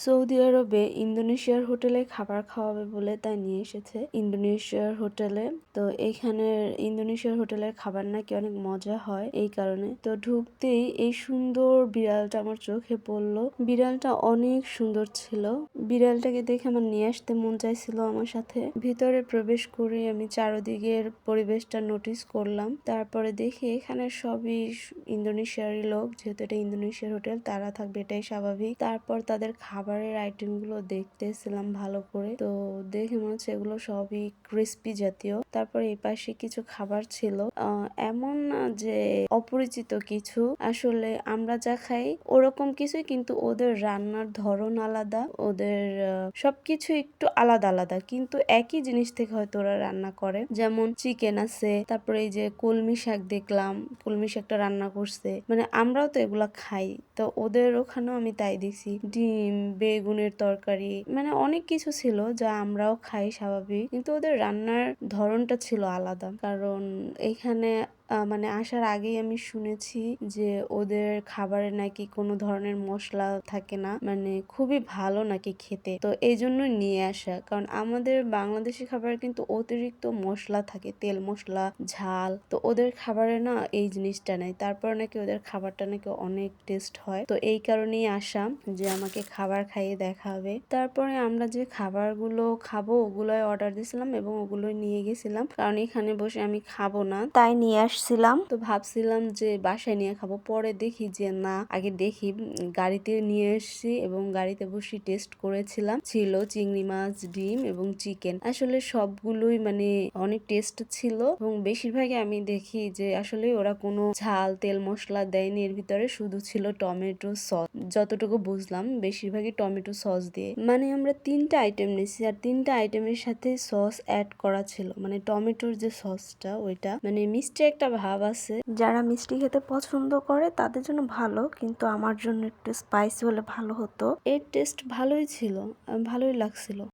Saudi আরবে ইন্দোনেশিয়ার হোটেলে খাবার খাওয়াবে বলে তাই নিয়ে এসেছে ইন্দোনেশিয়ার হোটেলে। তো এইখানের ইন্দোনেশিয়ার হোটেলের খাবার নাকি অনেক মজা হয়, এই কারণে তো ঢুকতেই এই সুন্দর বিড়ালটা আমার চোখে পড়লো। বিড়ালটা অনেক সুন্দর ছিল। বিড়ালটাকে দেখে আমার নিয়ে আসতে মন চাইছিল আমার সাথে। ভিতরে প্রবেশ করে আমি চারদিকের পরিবেশটা নোটিস করলাম। তারপরে দেখি এখানে সবই ইন্দোনেশিয়ারই লোক, যেহেতু এটা ইন্দোনেশিয়ার হোটেল তারা থাকবে এটাই স্বাভাবিক। তারপর তাদের খাবারের আইটেম গুলো দেখতেছিলাম ভালো করে, তো দেখে মনে হচ্ছে এগুলো সবই ক্রিস্পি জাতীয়। তারপর এই পাশে কিছু খাবার ছিল, এমন না যে অপরিচিত কিছু, আসলে আমরা যা খাই ওরকম কিছুই, কিন্তু ওদের রান্নার ধরন আলাদা, ওদের সবকিছু একটু আলাদা আলাদা, কিন্তু একই জিনিস থেকে হয়তো ওরা রান্না করে। যেমন চিকেন আছে, তারপরে এই যে কলমি শাক দেখলাম, কলমি শাকটা রান্না করছে, মানে আমরাও তো এগুলা খাই, তো ওদের ওখানেও আমি তাই দেখছি। ডিম, বেগুনের তরকারি, মানে অনেক কিছু ছিল যা আমরাও খাই স্বাভাবিক, কিন্তু ওদের রান্নার ধরনটা ছিল আলাদা। কারণ এখানে মানে আসার আগেই আমি শুনেছি যে ওদের খাবারে নাকি কোনো ধরনের মশলা থাকে না, মানে খুবই ভালো নাকি খেতে, তো এই জন্য নিয়ে আসা। কারণ আমাদের বাংলাদেশি খাবারে কিন্তু অতিরিক্ত মশলা থাকে, তেল মশলা, ঝাল, তো ওদের খাবারে না এই জিনিসটা নাই। তারপর নাকি ওদের খাবারটা নাকি অনেক টেস্ট হয়, তো এই কারণেই আসা যে আমাকে খাবার খাইয়ে দেখাবে। তারপরে আমরা যে খাবারগুলো খাবো ওগুলোই অর্ডার দিয়েছিলাম এবং ওগুলোই নিয়ে গেছিলাম, কারণ এখানে বসে আমি খাবো না, তাই নিয়ে আসছিলাম। তো ভাবছিলাম যে বাসায় নিয়ে খাবো, পরে দেখি যে না, আগে দেখি গাড়িতে নিয়ে এসেছি এবং গাড়িতে বসে টেস্ট করেছিলাম। ছিল চিংড়ি মাছ, ডিম এবং চিকেন, আসলে সবগুলোই মানে অনেক টেস্ট ছিল এবং বেশিরভাগই আমি দেখি যে আসলে ওরা কোনো ঝাল, তেল, মশলা দেয়নি এর ভিতরে, শুধু ছিল টমেটো সস। যতটুকু বুঝলাম বেশিরভাগই টমেটো সস দিয়ে, মানে আমরা 3টা আইটেম নিয়েছি আর 3টা আইটেমের সাথে সস অ্যাড করা ছিল, মানে টমেটোর যে সসটা ওইটা, মানে মিষ্টি একটা ভাব আছে। যারা মিষ্টি খেতে পছন্দ করে তাদের জন্য ভালো, কিন্তু আমার জন্য একটু স্পাইসি হলে ভালো হতো। এর টেস্ট ভালোই ছিল, ভালোই লাগছিল।